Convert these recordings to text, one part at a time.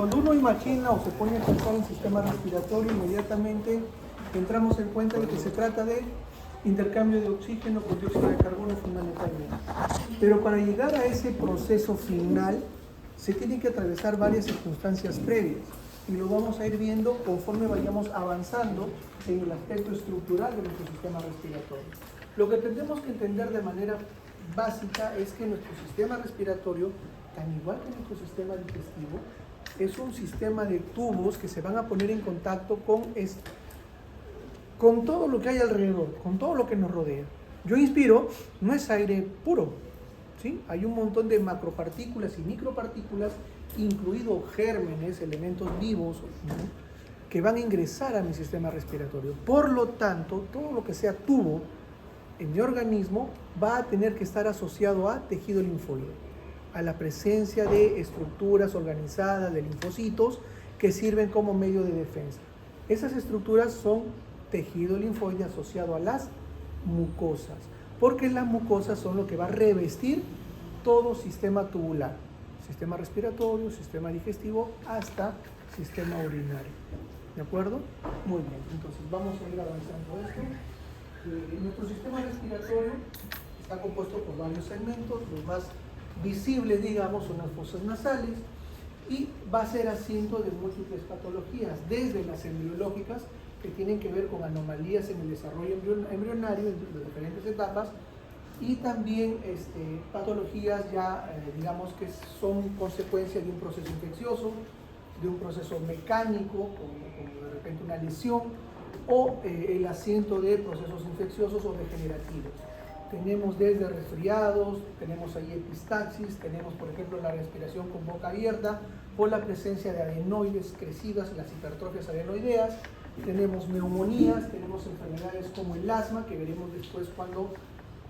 Cuando uno imagina o se pone a pensar en sistema respiratorio, inmediatamente entramos en cuenta de que se trata de intercambio de oxígeno con dióxido de carbono fundamentalmente. Pero para llegar a ese proceso final, se tienen que atravesar varias circunstancias previas y lo vamos a ir viendo conforme vayamos avanzando en el aspecto estructural de nuestro sistema respiratorio. Lo que tendremos que entender de manera básica es que nuestro sistema respiratorio, tan igual que nuestro sistema digestivo, es un sistema de tubos que se van a poner en contacto con todo lo que hay alrededor, con todo lo que nos rodea. Yo inspiro, no es aire puro, ¿sí? Hay un montón de macropartículas y micropartículas, incluidos gérmenes, elementos vivos, ¿no?, que van a ingresar a mi sistema respiratorio. Por lo tanto, todo lo que sea tubo en mi organismo va a tener que estar asociado a tejido linfóide, a la presencia de estructuras organizadas de linfocitos que sirven como medio de defensa. Esas estructuras son tejido linfoide asociado a las mucosas, porque las mucosas son lo que va a revestir todo sistema tubular, sistema respiratorio, sistema digestivo, hasta sistema urinario. ¿De acuerdo? Muy bien, entonces vamos a ir avanzando esto. Nuestro sistema respiratorio está compuesto por varios segmentos. Los más visibles, digamos, son las fosas nasales, y va a ser asiento de múltiples patologías, desde las embriológicas, que tienen que ver con anomalías en el desarrollo embrionario en las diferentes etapas, y también patologías ya, digamos, que son consecuencia de un proceso infeccioso, de un proceso mecánico, como de repente una lesión, o el asiento de procesos infecciosos o degenerativos. Tenemos desde resfriados, tenemos ahí epistaxis, tenemos por ejemplo la respiración con boca abierta por la presencia de adenoides crecidas, las hipertrofias adenoideas, tenemos neumonías, tenemos enfermedades como el asma, que veremos después cuando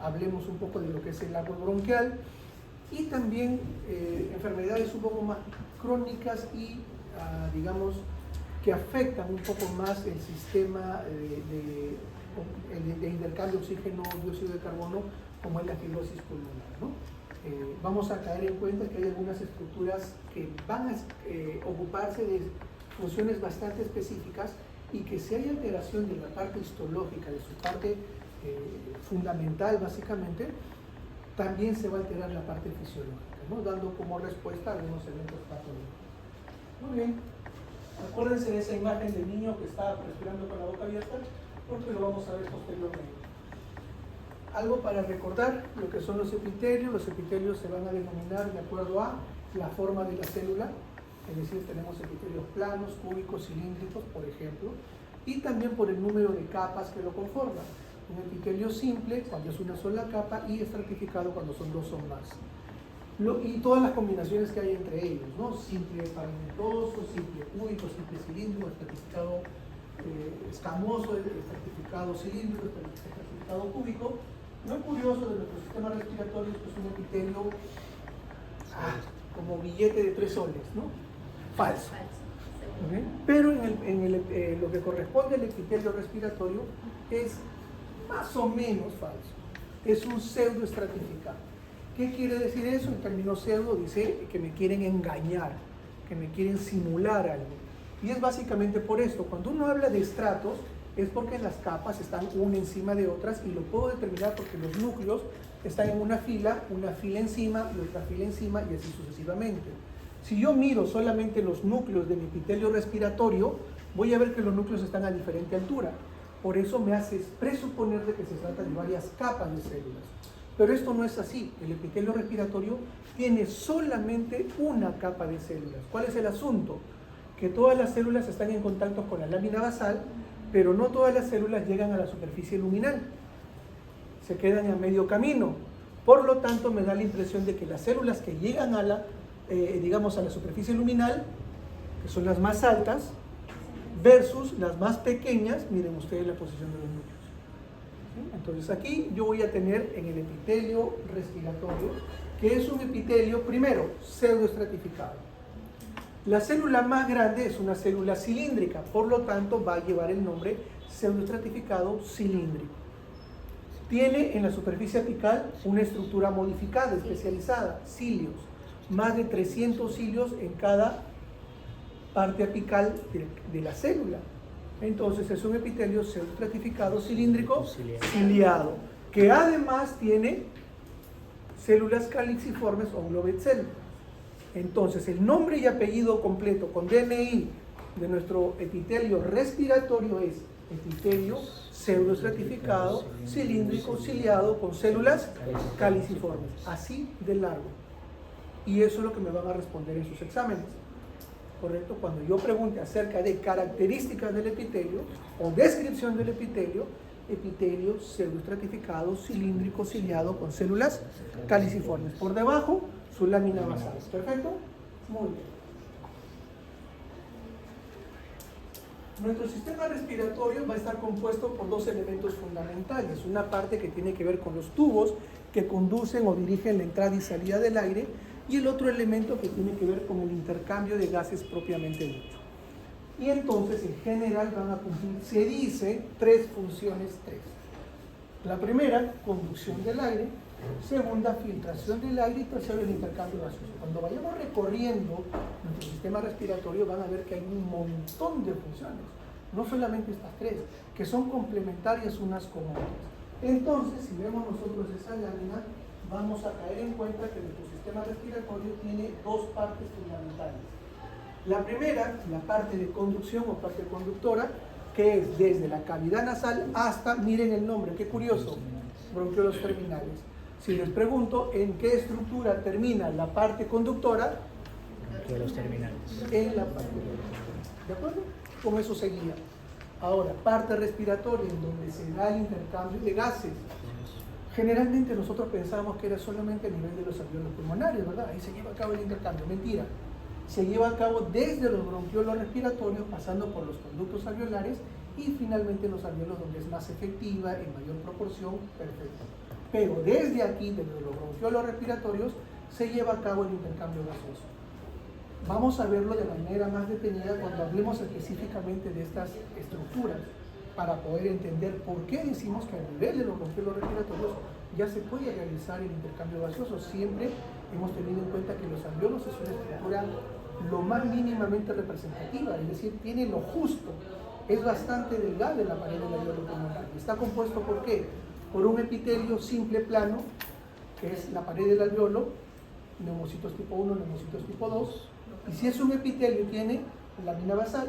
hablemos un poco de lo que es el árbol bronquial, y también enfermedades un poco más crónicas y digamos que afectan un poco más el sistema de intercambio oxígeno-dióxido de carbono, como es la fibrosis pulmonar, ¿no? Vamos a caer en cuenta que hay algunas estructuras que van a ocuparse de funciones bastante específicas, y que si hay alteración de la parte histológica, de su parte fundamental básicamente, también se va a alterar la parte fisiológica, ¿no?, dando como respuesta a algunos eventos patológicos. Muy bien. Acuérdense de esa imagen del niño que está respirando con la boca abierta, porque lo vamos a ver posteriormente. Algo para recordar lo que son los epitelios. Los epitelios se van a denominar de acuerdo a la forma de la célula, es decir, tenemos epitelios planos, cúbicos, cilíndricos, por ejemplo, y también por el número de capas que lo conforman. Un epitelio simple cuando es una sola capa, y estratificado cuando son dos o más. Y todas las combinaciones que hay entre ellos, ¿no? Simple pavimentoso, simple cúbico, simple cilíndrico, estratificado escamoso, estratificado cilíndrico, estratificado cúbico. Lo curioso de nuestro sistema respiratorio es que es un epitelio como billete de 3 soles, ¿no? Falso. ¿Okay? Pero lo que corresponde al epitelio respiratorio es más o menos falso. Es un pseudoestratificado. ¿Qué quiere decir eso? En términos pseudo dice que me quieren engañar, que me quieren simular algo. Y es básicamente por esto. Cuando uno habla de estratos, es porque las capas están una encima de otras, y lo puedo determinar porque los núcleos están en una fila encima y otra fila encima, y así sucesivamente. Si yo miro solamente los núcleos de mi epitelio respiratorio, voy a ver que los núcleos están a diferente altura. Por eso me hace presuponer de que se trata de varias capas de células. Pero esto no es así. El epitelio respiratorio tiene solamente una capa de células. ¿Cuál es el asunto? Que todas las células están en contacto con la lámina basal, pero no todas las células llegan a la superficie luminal. Se quedan a medio camino. Por lo tanto, me da la impresión de que las células que llegan a la, digamos, a la superficie luminal, que son las más altas, versus las más pequeñas, miren ustedes la posición de los núcleos. Entonces aquí yo voy a tener en el epitelio respiratorio, que es un epitelio, primero, pseudoestratificado. La célula más grande es una célula cilíndrica, por lo tanto va a llevar el nombre pseudoestratificado cilíndrico. Tiene en la superficie apical una estructura modificada, especializada, cilios, más de 300 cilios en cada parte apical de la célula. Entonces es un epitelio pseudoestratificado cilíndrico ciliado, que además tiene células caliciformes o globetzel. Entonces el nombre y apellido completo con DNI de nuestro epitelio respiratorio es epitelio pseudoestratificado cilíndrico ciliado con células caliciformes, así de largo. Y eso es lo que me van a responder en sus exámenes. ¿Correcto? Cuando yo pregunte acerca de características del epitelio o descripción del epitelio pseudoestratificado, cilíndrico, ciliado con células caliciformes. Por debajo, su lámina basal. ¿Perfecto? Muy bien. Nuestro sistema respiratorio va a estar compuesto por dos elementos fundamentales. Una parte que tiene que ver con los tubos que conducen o dirigen la entrada y salida del aire, y el otro elemento que tiene que ver con el intercambio de gases propiamente dicho. Y entonces, en general, van a cumplir, se dice, tres funciones. La primera, conducción del aire. Segunda, filtración del aire. Y tercero, el intercambio gaseoso. Cuando vayamos recorriendo nuestro sistema respiratorio, van a ver que hay un montón de funciones. No solamente estas tres, que son complementarias unas con otras. Entonces, si vemos nosotros esa lámina, vamos a caer en cuenta que nuestro sistema respiratorio tiene dos partes fundamentales. La primera, la parte de conducción o parte conductora, que es desde la cavidad nasal hasta, miren el nombre, qué curioso, bronquiolos terminales. Si les pregunto en qué estructura termina la parte conductora, bronquiolos terminales. En la parte conductora. ¿De acuerdo? Con eso seguía. Ahora, parte respiratoria, en donde se da el intercambio de gases. Generalmente nosotros pensamos que era solamente a nivel de los alveolos pulmonares, ¿verdad? Ahí se lleva a cabo el intercambio. Mentira. Se lleva a cabo desde los bronquiolos respiratorios, pasando por los conductos alveolares y finalmente los alveolos, donde es más efectiva, en mayor proporción, perfecto. Pero desde aquí, desde los bronquiolos respiratorios, se lleva a cabo el intercambio gaseoso. Vamos a verlo de manera más detenida cuando hablemos específicamente de estas estructuras, para poder entender por qué decimos que a nivel de los bronquiolos respiratorios ya se puede realizar el intercambio gaseoso. Siempre hemos tenido en cuenta que los alveolos es una estructura lo más mínimamente representativa, es decir, tiene lo justo, es bastante delgada en la pared del alveolo pulmonar. Está compuesto ¿por qué? Por un epitelio simple plano, que es la pared del alveolo, neumocitos tipo 1, neumocitos tipo 2, y si es un epitelio tiene lámina basal.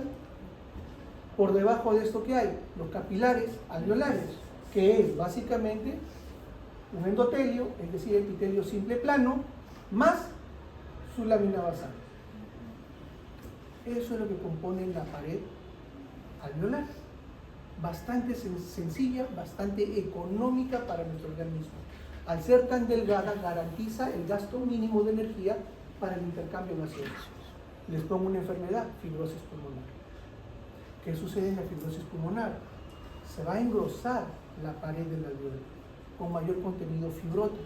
Por debajo de esto, ¿qué hay? Los capilares alveolares, que es básicamente un endotelio, es decir, epitelio simple plano, más su lámina basal. Eso es lo que compone la pared alveolar. Bastante sencilla, bastante económica para nuestro organismo. Al ser tan delgada, garantiza el gasto mínimo de energía para el intercambio gaseoso. Les pongo una enfermedad, fibrosis pulmonar. ¿Qué sucede en la fibrosis pulmonar? Se va a engrosar la pared del alveolo con mayor contenido fibrótico.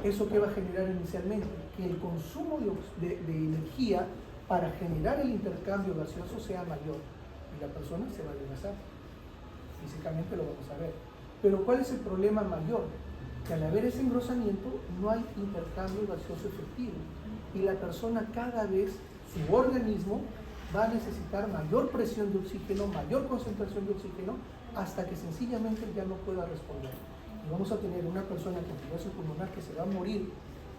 ¿Eso qué va a generar inicialmente? Que el consumo de energía para generar el intercambio gaseoso sea mayor y la persona se va a adelgazar. Físicamente lo vamos a ver. Pero ¿cuál es el problema mayor? Que al haber ese engrosamiento no hay intercambio gaseoso efectivo y la persona cada vez, su organismo va a necesitar mayor presión de oxígeno, mayor concentración de oxígeno, hasta que sencillamente ya no pueda responder. Y vamos a tener una persona con fibrosis pulmonar que se va a morir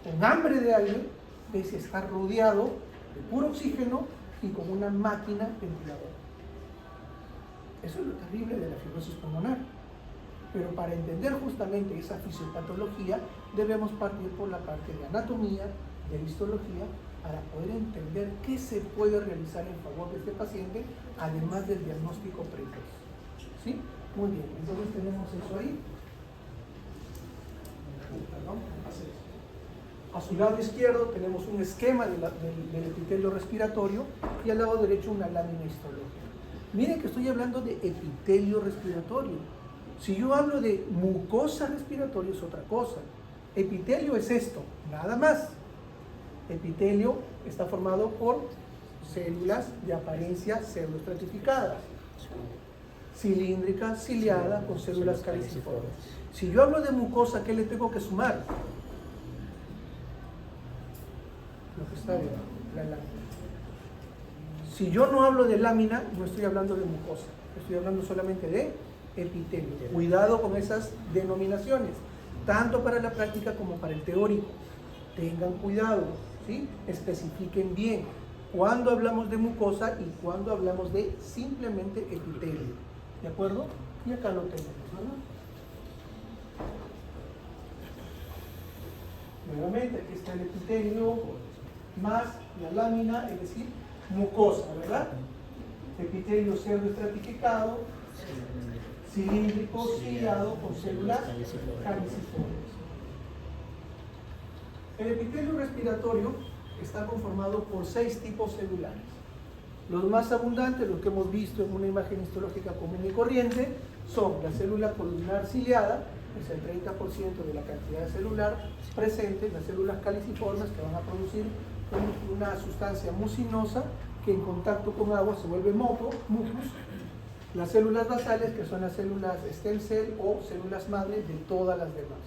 con hambre de aire, pese a estar rodeado de puro oxígeno y con una máquina ventiladora. Eso es lo terrible de la fibrosis pulmonar. Pero para entender justamente esa fisiopatología, debemos partir por la parte de anatomía, de histología, para poder entender qué se puede realizar en favor de este paciente, además del diagnóstico precoz. ¿Sí? Muy bien, entonces tenemos eso ahí. Perdón, a su lado izquierdo tenemos un esquema del epitelio respiratorio y al lado derecho una lámina histológica. Miren que estoy hablando de epitelio respiratorio. Si yo hablo de mucosa respiratoria es otra cosa. Epitelio es esto, nada más. Epitelio está formado por células de apariencia pseudoestratificadas, cilíndrica, ciliada, con células caliciformes. Si yo hablo de mucosa, ¿qué le tengo que sumar? Lo que está debajo, la lámina. Si yo no hablo de lámina, no estoy hablando de mucosa, estoy hablando solamente de epitelio. Cuidado con esas denominaciones, tanto para la práctica como para el teórico. Tengan cuidado, ¿sí? Especifiquen bien cuándo hablamos de mucosa y cuándo hablamos de simplemente epitelio. ¿De acuerdo? Y acá lo tenemos, ¿verdad? Nuevamente, aquí está el epitelio más la lámina, es decir, mucosa, ¿verdad? Epitelio cerdo estratificado, cilíndrico, ciliado, con células caliciformes. El epitelio respiratorio está conformado por 6 tipos celulares. Los más abundantes, los que hemos visto en una imagen histológica común y corriente, son la célula columnar ciliada, es el 30% de la cantidad celular presente, las células caliciformes que van a producir una sustancia mucinosa que en contacto con agua se vuelve mucus, las células basales, que son las células stem cell o células madre de todas las demás.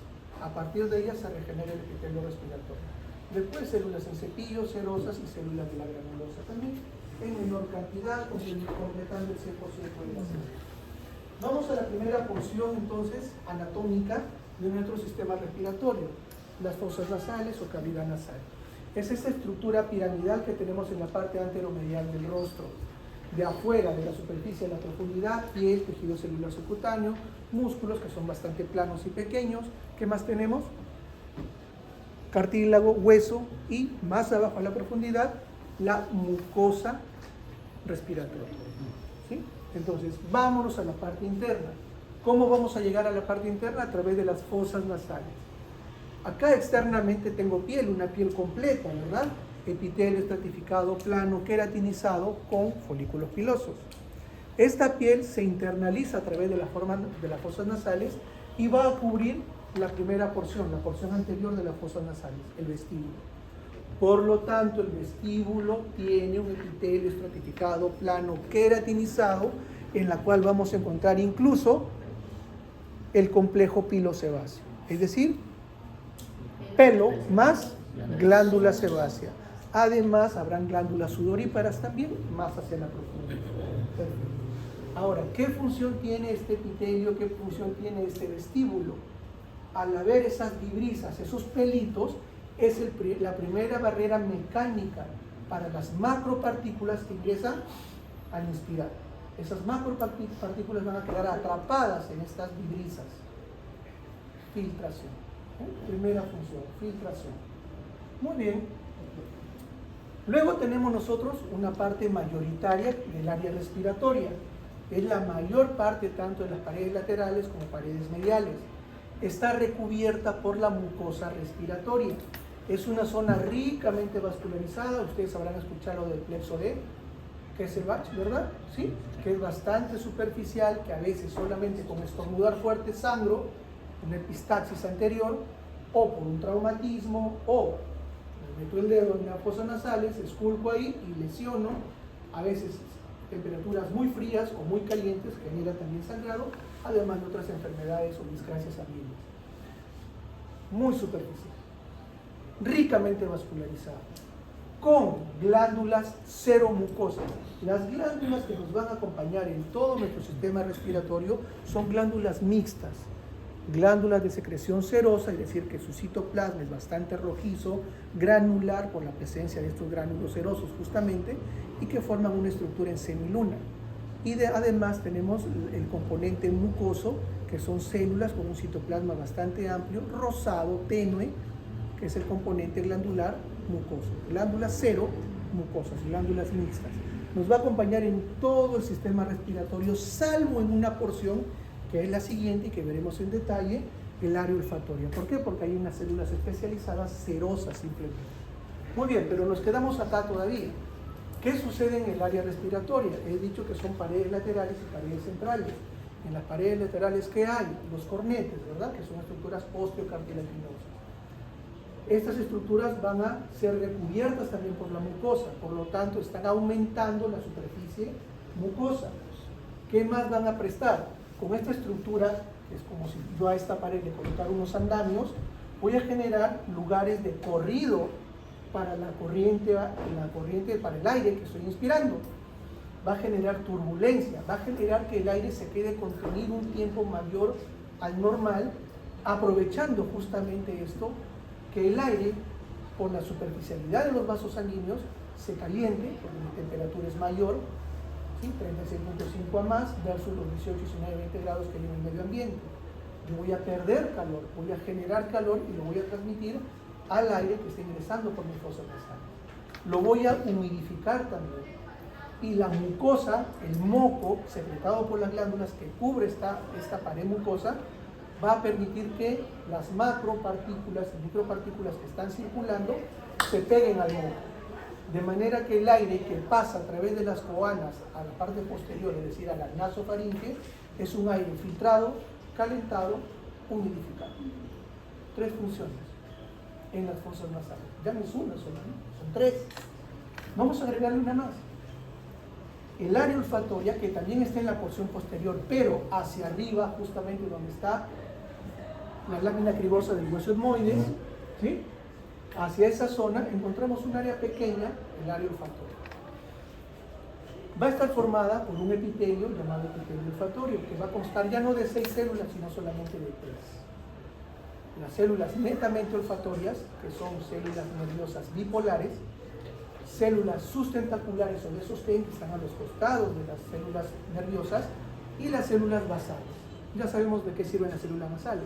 A partir de ellas se regenera el epitelio respiratorio. Después células en cepillo, serosas y células de la granulosa también, en menor cantidad, completando el 100% de las células. Vamos a la primera porción entonces anatómica de nuestro sistema respiratorio, las fosas nasales o cavidad nasal. Es esta estructura piramidal que tenemos en la parte anteromedial del rostro. De afuera de la superficie a la profundidad, piel, tejido celular subcutáneo, músculos que son bastante planos y pequeños. ¿Qué más tenemos? Cartílago, hueso y más abajo a la profundidad, la mucosa respiratoria. ¿Sí? Entonces, vámonos a la parte interna. ¿Cómo vamos a llegar a la parte interna? A través de las fosas nasales. Acá externamente tengo piel, una piel completa, ¿verdad? Epitelio estratificado, plano, queratinizado con folículos pilosos. Esta piel se internaliza a través de las fosas nasales y va a cubrir la primera porción, la porción anterior de las fosas nasales, el vestíbulo. Por lo tanto, el vestíbulo tiene un epitelio estratificado, plano, queratinizado, en la cual vamos a encontrar incluso el complejo pilosebáceo, es decir, pelo más glándula sebácea. Además, habrán glándulas sudoríparas también, más hacia la profundidad. Perfecto. Ahora, ¿qué función tiene este epitelio? ¿Qué función tiene este vestíbulo? Al haber esas vibrisas, esos pelitos, es la primera barrera mecánica para las macropartículas que ingresan al inspirar. Esas macropartículas van a quedar atrapadas en estas vibrisas. Filtración. Primera función, filtración. Muy bien. Luego tenemos nosotros una parte mayoritaria del área respiratoria. Es la mayor parte tanto de las paredes laterales como paredes mediales. Está recubierta por la mucosa respiratoria. Es una zona ricamente vascularizada. Ustedes habrán escuchado del plexo D, que es el Bach, ¿verdad? Sí, que es bastante superficial, que a veces solamente con estornudar fuerte sangro, una epistaxis anterior, o por un traumatismo, o meto el dedo en las fosas nasales, esculco ahí y lesiono, a veces temperaturas muy frías o muy calientes que generan también sangrado, además de otras enfermedades o discrasias sanguíneas. Muy superficial, ricamente vascularizado, con glándulas seromucosas. Las glándulas que nos van a acompañar en todo nuestro sistema respiratorio son glándulas mixtas, glándulas de secreción serosa, es decir, que su citoplasma es bastante rojizo, granular por la presencia de estos gránulos serosos justamente, y que forman una estructura en semiluna. Y además tenemos el componente mucoso, que son células con un citoplasma bastante amplio, rosado, tenue, que es el componente glandular mucoso. Glándulas seromucosas, glándulas mixtas. Nos va a acompañar en todo el sistema respiratorio, salvo en una porción que es la siguiente y que veremos en detalle, el área olfatoria. ¿Por qué? Porque hay unas células especializadas serosas simplemente. Muy bien, pero nos quedamos acá todavía. ¿Qué sucede en el área respiratoria? He dicho que son paredes laterales y paredes centrales. En las paredes laterales, ¿qué hay? Los cornetes, ¿verdad? Que son estructuras osteocartilaginosas. Estas estructuras van a ser recubiertas también por la mucosa, por lo tanto están aumentando la superficie mucosa. ¿Qué más van a prestar? Con esta estructura, que es como si yo a esta pared le colocara unos andamios, voy a generar lugares de corrido para la corriente, para el aire que estoy inspirando. va a generar turbulencia, va a generar que el aire se quede contenido un tiempo mayor al normal, aprovechando justamente esto, que el aire, por la superficialidad de los vasos sanguíneos, se caliente, porque la temperatura es mayor, ¿sí? 36.5 a más, versus los 18, 19, 20 grados que hay en el medio ambiente. Yo voy a perder calor, voy a generar calor y lo voy a transmitir al aire que está ingresando por mi fosa nasal. Lo voy a humidificar también. Y la mucosa, el moco secretado por las glándulas que cubre esta pared mucosa, va a permitir que las macropartículas y micropartículas que están circulando se peguen al moco. De manera que el aire que pasa a través de las coanas a la parte posterior, es decir, a la nasofaringe, es un aire filtrado, calentado, humidificado. 3 funciones en las fosas nasales. Ya no es una sola, ¿no? Son 3. Vamos a agregarle una más. El área olfatoria, que también está en la porción posterior, pero hacia arriba, justamente donde está la lámina cribosa del hueso etmoides, ¿sí? Hacia esa zona encontramos un área pequeña, el área olfatoria. Va a estar formada por un epitelio llamado epitelio olfatorio, que va a constar ya no de 6 células, sino solamente de 3. Las células netamente olfatorias, que son células nerviosas bipolares, células sustentaculares o de sostén, que están a los costados de las células nerviosas, y las células basales. Ya sabemos de qué sirven las células basales.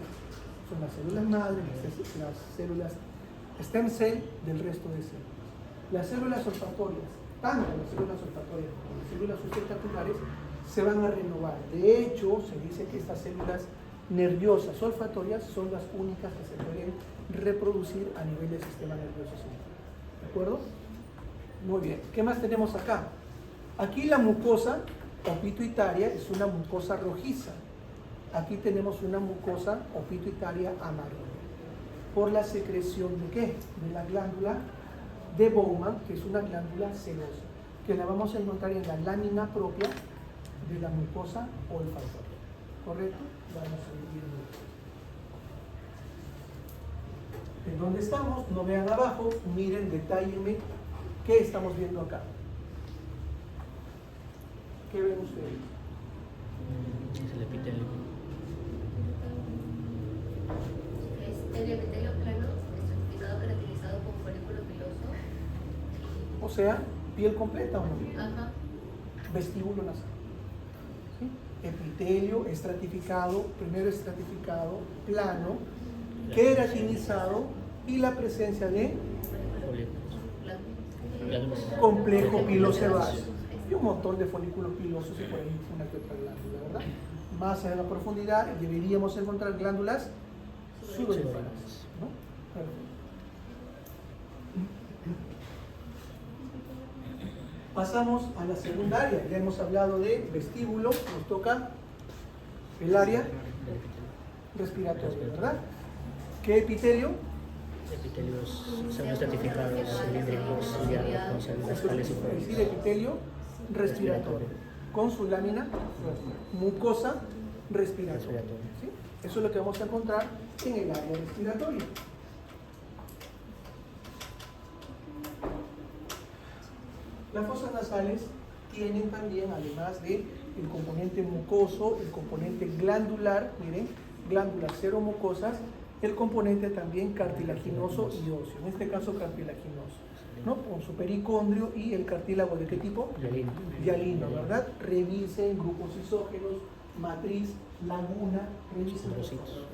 Son las células madre, las células stem cell del resto de células. Las células olfatorias, tanto las células olfatorias como las células sustentaculares, se van a renovar. De hecho, se dice que estas células nerviosas olfatorias son las únicas que se pueden reproducir a nivel del sistema nervioso central. ¿De acuerdo? Muy bien. ¿Qué más tenemos acá? Aquí la mucosa opituitaria es una mucosa rojiza. Aquí tenemos una mucosa opituitaria amarilla. ¿Por la secreción de qué? De la glándula de Bowman, que es una glándula serosa, que la vamos a encontrar en la lámina propia de la mucosa olfatoria. ¿Correcto? Vamos a ir viendo. ¿En dónde estamos? No vean abajo, miren, detállenme qué estamos viendo acá. ¿Qué ven ustedes? Es el epitelio. El epitelio plano, estratificado, caracterizado con folículo piloso. O sea, piel completa o no. Ajá. Vestíbulo nasal. ¿Sí? Epitelio estratificado, primero estratificado, plano, queratinizado y la presencia de complejo pilosebáceo y un montón de folículos pilosos y por ahí una que otra glándula, ¿verdad? Más en la profundidad deberíamos encontrar glándulas sudoríparas, ¿no? Perfecto. Pasamos a la segunda área. Ya hemos hablado de vestíbulo, nos toca el área respiratoria, ¿verdad? ¿Qué epitelio? Epitelios semiestratificados, cilíndricos, ciliados, con células Es caliciformes. decir, epitelio respiratorio, con su lámina mucosa respiratoria. ¿Sí? Eso es lo que vamos a encontrar en el área respiratoria. Las fosas nasales tienen también, además de el componente mucoso, el componente glandular, miren, glándulas seromucosas, el componente también cartilaginoso y óseo, en este caso cartilaginoso, ¿no? Con su pericondrio y el cartílago ¿de qué tipo? Hialino. Hialino, ¿verdad? Revisen grupos isógenos, matriz, laguna, revisen los Trocitos.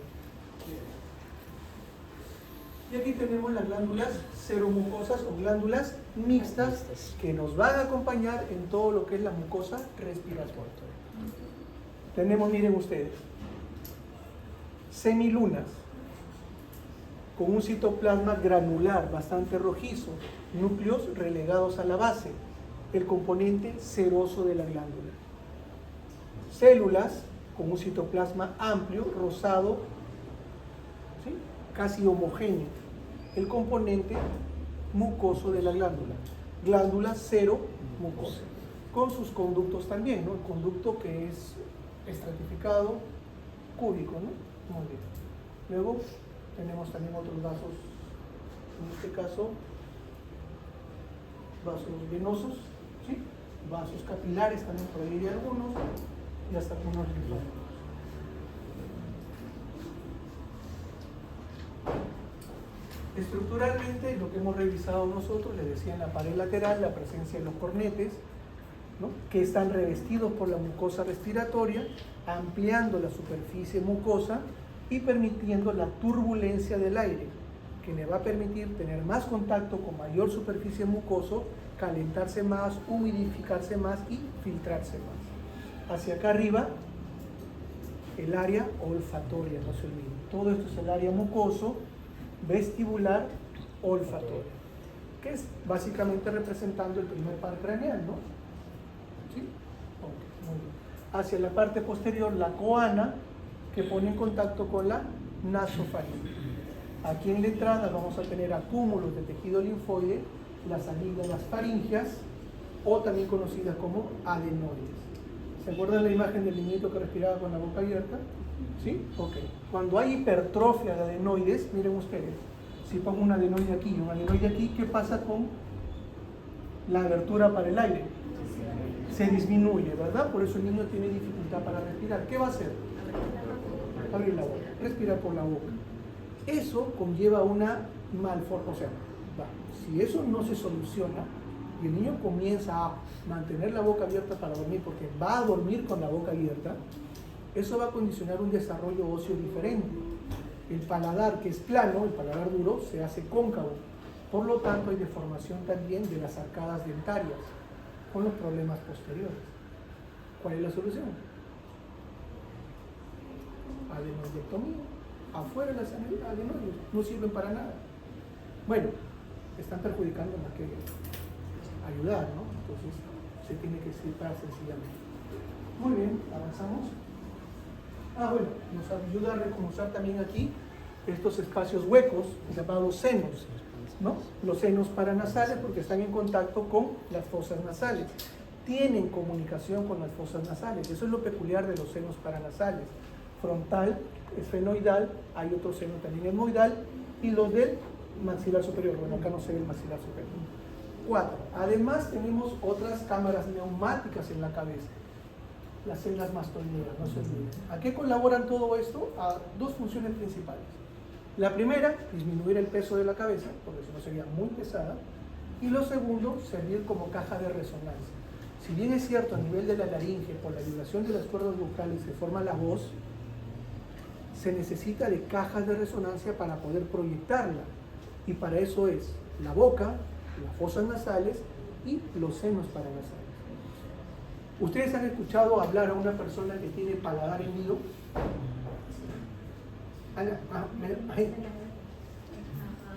Y aquí tenemos las glándulas seromucosas o glándulas mixtas que nos van a acompañar en todo lo que es la mucosa respiratoria. Tenemos, miren ustedes, semilunas con un citoplasma granular bastante rojizo, núcleos relegados a la base, el componente seroso de la glándula. Células con un citoplasma amplio, rosado, ¿sí? Casi homogéneo, el componente mucoso de la glándula. Glándula cero mucosa, con sus conductos también, ¿no? El conducto que es estratificado, cúbico, ¿no? Muy bien. Luego tenemos también otros vasos, en este caso, vasos venosos, ¿sí? vasos capilares también por ahí hay algunos, y hasta algunos linfáticos. Estructuralmente, lo que hemos revisado nosotros, les decía en la pared lateral, la presencia de los cornetes, ¿no?, que están revestidos por la mucosa respiratoria, ampliando la superficie mucosa y permitiendo la turbulencia del aire, que le va a permitir tener más contacto con mayor superficie mucosa, calentarse más, humidificarse más y filtrarse más. Hacia acá arriba, el área olfatoria, no se olviden. Todo esto es el área mucoso, vestibular, olfatoria, que es básicamente representando el primer par craneal, ¿no? ¿Sí? Okay, muy bien. Hacia la parte posterior, la coana, que pone en contacto con la nasofaringe. Aquí en la entrada vamos a tener acúmulos de tejido linfoide, las amígdalas faringeas, o también conocidas como adenoides. ¿Se acuerdan la imagen del niñito que respiraba con la boca abierta? ¿Sí? Ok. Cuando hay hipertrofia de adenoides, miren ustedes, si pongo un adenoide aquí y un adenoide aquí, ¿qué pasa con la abertura para el aire? Se disminuye, ¿verdad? Por eso el niño tiene dificultad para respirar. ¿Qué va a hacer? Abrir la boca, respirar por la boca. Eso conlleva una malformación. O sea, si eso no se soluciona y el niño comienza a mantener la boca abierta para dormir, porque va a dormir con la boca abierta, eso va a condicionar un desarrollo óseo diferente. El paladar, que es plano, el paladar duro, se hace cóncavo. Por lo tanto, hay deformación también de las arcadas dentarias, con los problemas posteriores. ¿Cuál es la solución? Adenoidectomía. Afuera las adenoides no sirven para nada. Bueno, están perjudicando más que ayudar, ¿no? Entonces, se tiene que separar sencillamente. Muy bien, avanzamos. Bueno, nos ayuda a reconocer también aquí estos espacios huecos llamados senos, ¿no? Los senos paranasales, porque están en contacto con las fosas nasales. Tienen comunicación con las fosas nasales. Eso es lo peculiar de los senos paranasales. Frontal, esfenoidal, hay otro seno también etmoidal, y los del maxilar superior. Bueno, acá no se ve el maxilar superior. 4. Además tenemos otras cámaras neumáticas en la cabeza. Las células mastoideas, no se olviden. ¿A qué colaboran todo esto? A dos funciones principales. La primera, disminuir el peso de la cabeza, porque si no sería muy pesada. Y lo segundo, servir como caja de resonancia. Si bien es cierto, a nivel de la laringe, por la vibración de las cuerdas vocales se forma la voz, se necesita de cajas de resonancia para poder proyectarla. Y para eso es la boca, las fosas nasales y los senos paranasales. ¿Ustedes han escuchado hablar a una persona que tiene paladar hendido?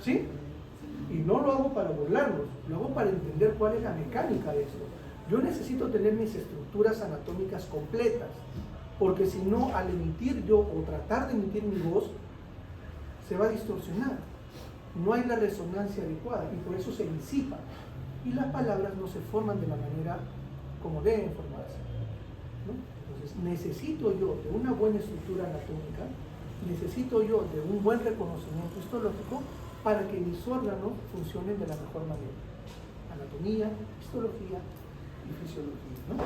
¿Sí? Y no lo hago para burlarlos, lo hago para entender cuál es la mecánica de esto. Yo necesito tener mis estructuras anatómicas completas, porque si no, al emitir yo o tratar de emitir mi voz, se va a distorsionar. No hay la resonancia adecuada y por eso se disipa. Y las palabras no se forman de la manera como deben formarse, ¿no? Entonces, necesito yo de una buena estructura anatómica, necesito yo de un buen reconocimiento histológico para que mis órganos funcionen de la mejor manera. Anatomía, histología y fisiología, ¿no?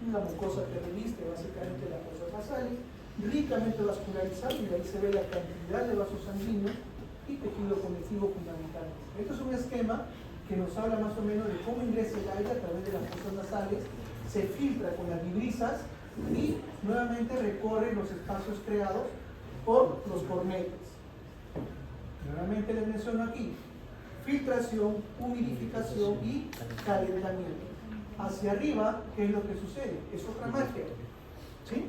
Una mucosa que reviste básicamente las fosas nasales, ricamente vascularizada, y de ahí se ve la cantidad de vasos sanguíneos y tejido conectivo fundamental. Esto es un esquema que nos habla más o menos de cómo ingresa el aire a través de las fosas nasales, se filtra con las vibrisas y nuevamente recorre los espacios creados por los cornetes. Nuevamente les menciono aquí, filtración, humidificación y calentamiento. Hacia arriba, ¿qué es lo que sucede? Es otra magia, ¿sí?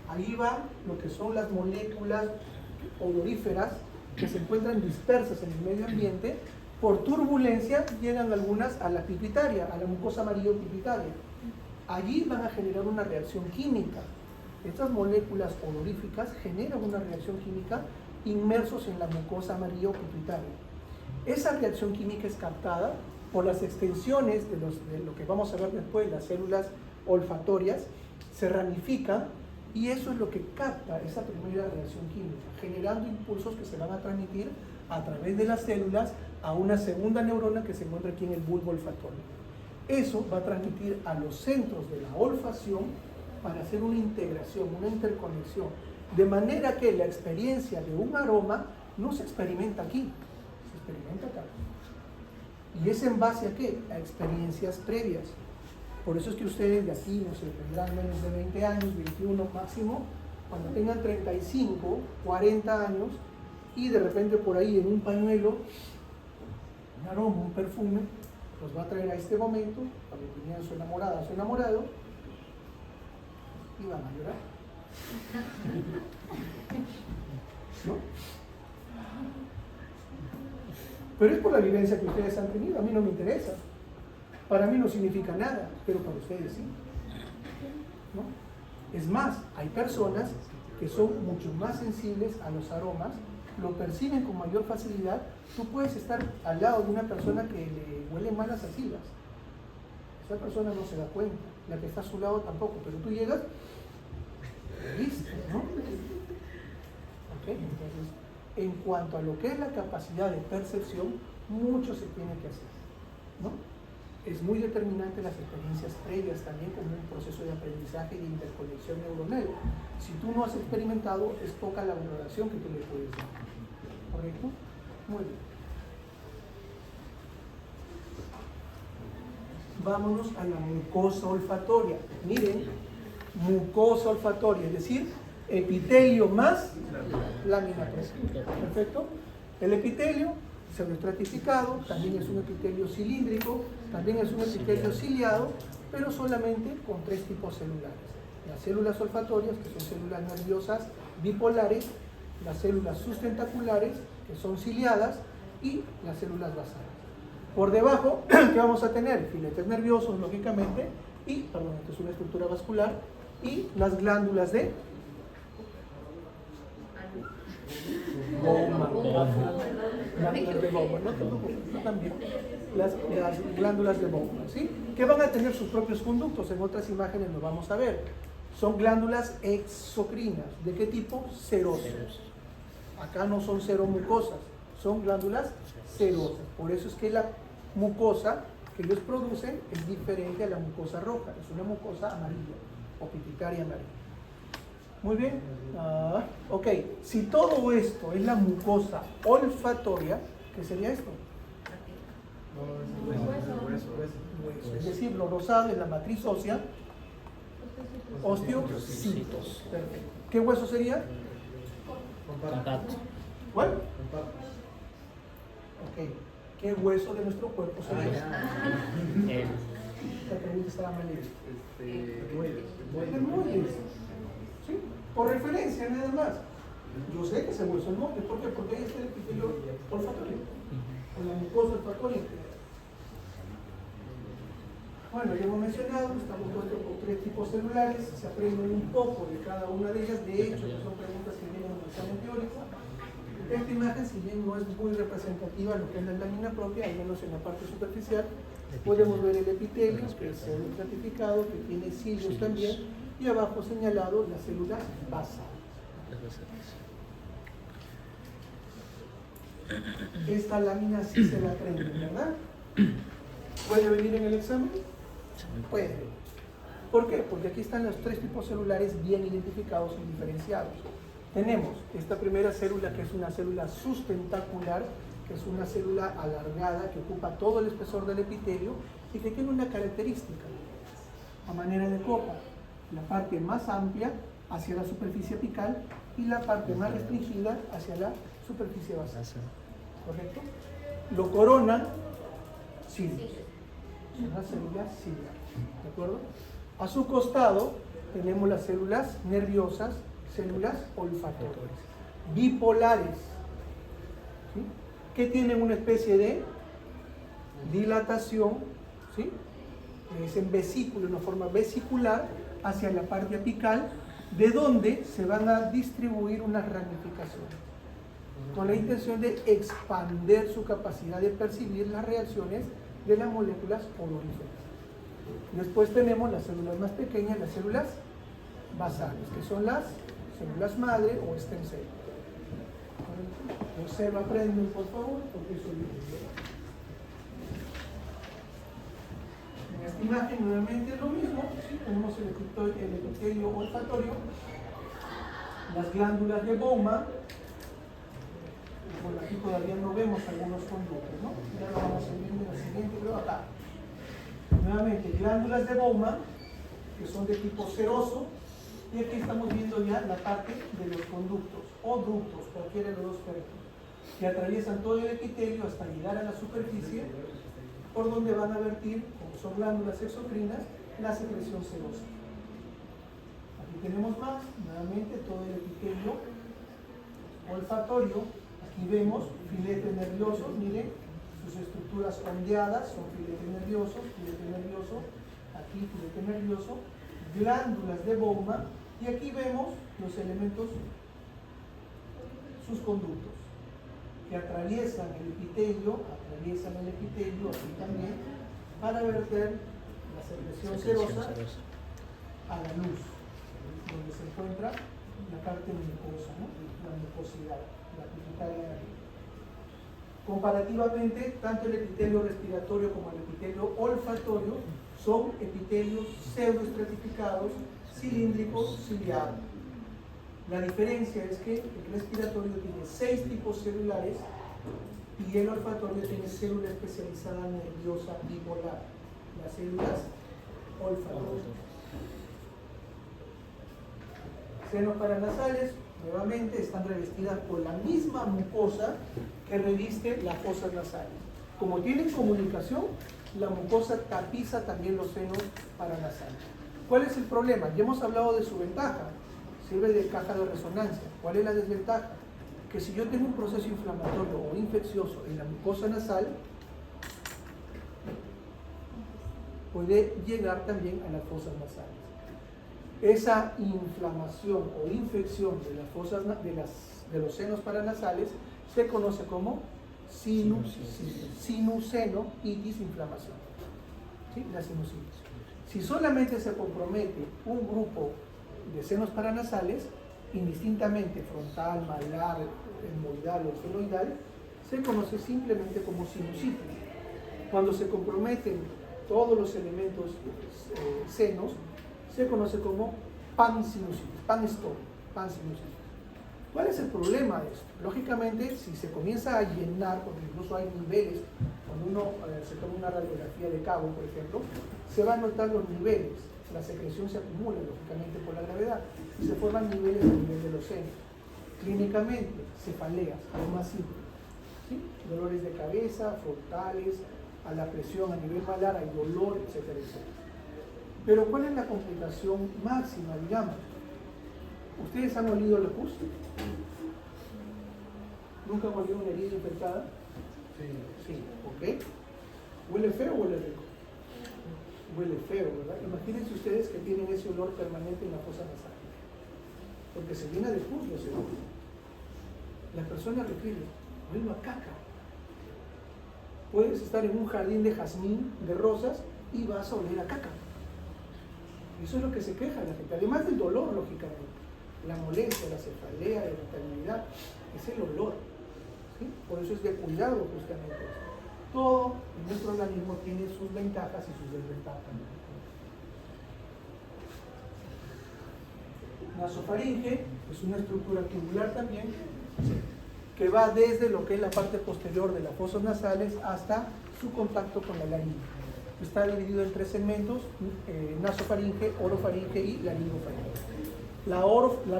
Ahí va lo que son las moléculas odoríferas que se encuentran dispersas en el medio ambiente. Por turbulencia llegan algunas a la pituitaria, a la mucosa amarillo pituitaria. Allí van a generar una reacción química. Estas moléculas odoríficas generan una reacción química inmersos en la mucosa amarillo pituitaria. Esa reacción química es captada por las extensiones de lo que vamos a ver después, las células olfatorias, se ramifican y eso es lo que capta esa primera reacción química, generando impulsos que se van a transmitir a través de las células a una segunda neurona que se encuentra aquí en el bulbo olfatorio. Eso va a transmitir a los centros de la olfacción para hacer una integración, una interconexión, de manera que la experiencia de un aroma no se experimenta aquí, se experimenta acá. ¿Y es en base a qué? A experiencias previas. Por eso es que ustedes de aquí, no sé, tendrán menos de 20 años, 21 máximo, cuando tengan 35, 40 años, y de repente por ahí en un pañuelo, un aroma, un perfume, los va a traer a este momento, cuando tenían su enamorada, su enamorado, y van a llorar. ¿No? Pero es por la vivencia que ustedes han tenido, a mí no me interesa. Para mí no significa nada, pero para ustedes sí. ¿No? Es más, hay personas que son mucho más sensibles a los aromas, lo perciben con mayor facilidad. Tú puedes estar al lado de una persona que le huele mal las axilas. Esa persona no se da cuenta, la que está a su lado tampoco, pero tú llegas, listo, ¿no? ¿Okay? Entonces, en cuanto a lo que es la capacidad de percepción, mucho se tiene que hacer, ¿no? Es muy determinante las experiencias previas también como un proceso de aprendizaje y de interconexión neuronal. Si tú no has experimentado, es poca la valoración que tú le puedes dar. ¿Correcto? Muy bien. Vámonos a la mucosa olfatoria. Miren, mucosa olfatoria, es decir, epitelio más lámina presente. ¿Perfecto? El epitelio pseudoestratificado, también es un epitelio cilíndrico, también es un epitelio ciliado, pero solamente con 3 tipos celulares. Las células olfatorias, que son células nerviosas bipolares, las células sustentaculares, que son ciliadas, y las células basales. Por debajo, ¿qué vamos a tener? Filetes nerviosos, lógicamente, y, perdón, esto es una estructura vascular, y las glándulas de Bowman. Glándulas de Bowman, no te preocupes, no también. Las glándulas de Bowman, ¿sí? Que van a tener sus propios conductos, en otras imágenes lo vamos a ver. Son glándulas exocrinas. ¿De qué tipo? Serosas. Acá no son seromucosas, son glándulas serosas. Por eso es que la mucosa que ellos producen es diferente a la mucosa roja, es una mucosa amarilla o pituitaria amarilla. Muy bien. Ok, si todo esto es la mucosa olfatoria, ¿qué sería esto? Hueso. Es decir, lo rosado es la matriz ósea, osteocitos. Perfecto. ¿Qué hueso sería? Compacto. ¿Cuál? Ok. ¿Qué hueso de nuestro cuerpo sería? La pregunta estaba mal hecha. El muelles. ¿Sí? Por referencia, nada más. Yo sé que ese hueso es el muelle. ¿Por qué? Porque ahí está el epitelio olfatorio. O la mucosa olfatoria. Bueno, ya hemos mencionado, estamos compuestos por 3 tipos celulares, se aprende un poco de cada una de ellas, de hecho, son preguntas que vienen en el examen teórico. Esta imagen, si bien no es muy representativa de lo que es la lámina propia, al menos en la parte superficial, podemos ver el epitelio, que es estratificado, que tiene cilios también, y abajo señalado las células basales. Esta lámina sí se la aprenden, ¿verdad? ¿Puede venir en el examen? Puede. ¿Por qué? Porque aquí están los 3 tipos celulares bien identificados y diferenciados. Tenemos esta primera célula, que es una célula sustentacular, que es una célula alargada que ocupa todo el espesor del epitelio y que tiene una característica a manera de copa: la parte más amplia hacia la superficie apical y la parte más restringida hacia la superficie basal. ¿Correcto? Lo coronan cilios. Son las células ciliares. ¿De acuerdo? A su costado tenemos las células nerviosas, células olfatorias, bipolares, ¿sí? Que tienen una especie de dilatación, ¿sí? Es en vesículo, una forma vesicular hacia la parte apical, de donde se van a distribuir unas ramificaciones, con la intención de expander su capacidad de percibir las reacciones de las moléculas odoríferas. Después tenemos las células más pequeñas, las células basales, que son las células madre o stem cell. Observa, prenden por favor, porque eso es. En esta imagen nuevamente es lo mismo, ¿sí? Tenemos el epitelio olfatorio, las glándulas de Bowman. Bueno, aquí todavía no vemos algunos conductos, ¿no? Ya lo vamos a ver en la siguiente, pero acá. Nuevamente, glándulas de Bowman, que son de tipo seroso, y aquí estamos viendo ya la parte de los conductos, o ductos, cualquiera de los dos términos, que atraviesan todo el epitelio hasta llegar a la superficie, por donde van a vertir, como son glándulas exocrinas, la secreción serosa. Aquí tenemos más, nuevamente todo el epitelio olfatorio. Aquí vemos filetes nerviosos, miren, sus estructuras ondeadas son filete nervioso, aquí filete nervioso, glándulas de Bowman, y aquí vemos los elementos, sus conductos, que atraviesan el epitelio aquí también, para verter la secreción serosa a la luz, donde se encuentra la parte mucosa, ¿no? La mucosidad, la pituitaria. Comparativamente, tanto el epitelio respiratorio como el epitelio olfatorio son epitelios pseudoestratificados, cilíndricos, ciliados. La diferencia es que el respiratorio tiene 6 tipos celulares y el olfatorio tiene célula especializada nerviosa bipolar, las células olfatorias. Senos paranasales, nuevamente, están revestidas por la misma mucosa que reviste las fosas nasales. Como tienen comunicación, la mucosa tapiza también los senos paranasales. ¿Cuál es el problema? Ya hemos hablado de su ventaja, sirve de caja de resonancia. ¿Cuál es la desventaja? Que si yo tengo un proceso inflamatorio o infeccioso en la mucosa nasal, puede llegar también a las fosas nasales. Esa inflamación o infección de las fosas de los senos paranasales se conoce como sinusenoitis inflamación. ¿Sí? La sinusitis. Si solamente se compromete un grupo de senos paranasales, indistintamente frontal, malar, etmoidal o senoidal, se conoce simplemente como sinusitis. Cuando se comprometen todos los elementos senos, se conoce como pansinusitis, pansinusitis. ¿Cuál es el problema de esto? Lógicamente, si se comienza a llenar, porque incluso hay niveles, cuando uno se toma una radiografía de cabo, por ejemplo, se van a notar los niveles, la secreción se acumula, lógicamente, por la gravedad, y se forman niveles a nivel de los senos. Clínicamente, cefaleas, lo más simple, ¿sí? Dolores de cabeza, frontales, a la presión a nivel malar, hay dolor, etcétera, etcétera. Pero ¿cuál es la complicación máxima, digamos? ¿Ustedes han olido la pus? ¿Nunca han olido una herida infectada? Sí, ¿ok? ¿Huele feo o huele rico? Huele feo, ¿verdad? Imagínense ustedes que tienen ese olor permanente en la fosa nasal, porque se llena de pus, ¿no? La persona refiere, huele a caca. Puedes estar en un jardín de jazmín, de rosas, y vas a oler a caca. Eso es lo que se queja la gente, además del dolor, lógicamente. La molestia, la cefalea, la irritabilidad, es el olor, ¿sí? Por eso es de cuidado justamente eso. Todo en nuestro organismo tiene sus ventajas y sus desventajas. Nasofaringe es una estructura tubular también, que va desde lo que es la parte posterior de las fosas nasales hasta su contacto con la laringe. Está dividido en 3 segmentos: nasofaringe, orofaringe y laringofaringe. La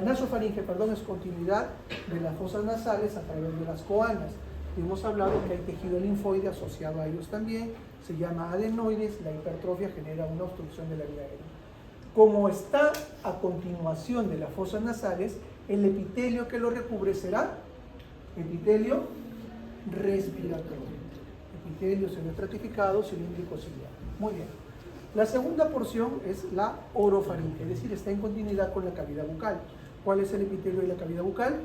nasofaringe, es continuidad de las fosas nasales a través de las coanas. Hemos hablado que hay tejido linfoide asociado a ellos también, se llama adenoides, la hipertrofia genera una obstrucción de la vía aérea. Como está a continuación de las fosas nasales, el epitelio que lo recubre será epitelio respiratorio. Epitelio semiestratificado, cilíndrico, ciliar. Muy bien. La segunda porción es la orofaringe, es decir, está en continuidad con la cavidad bucal. ¿Cuál es el epitelio de la cavidad bucal?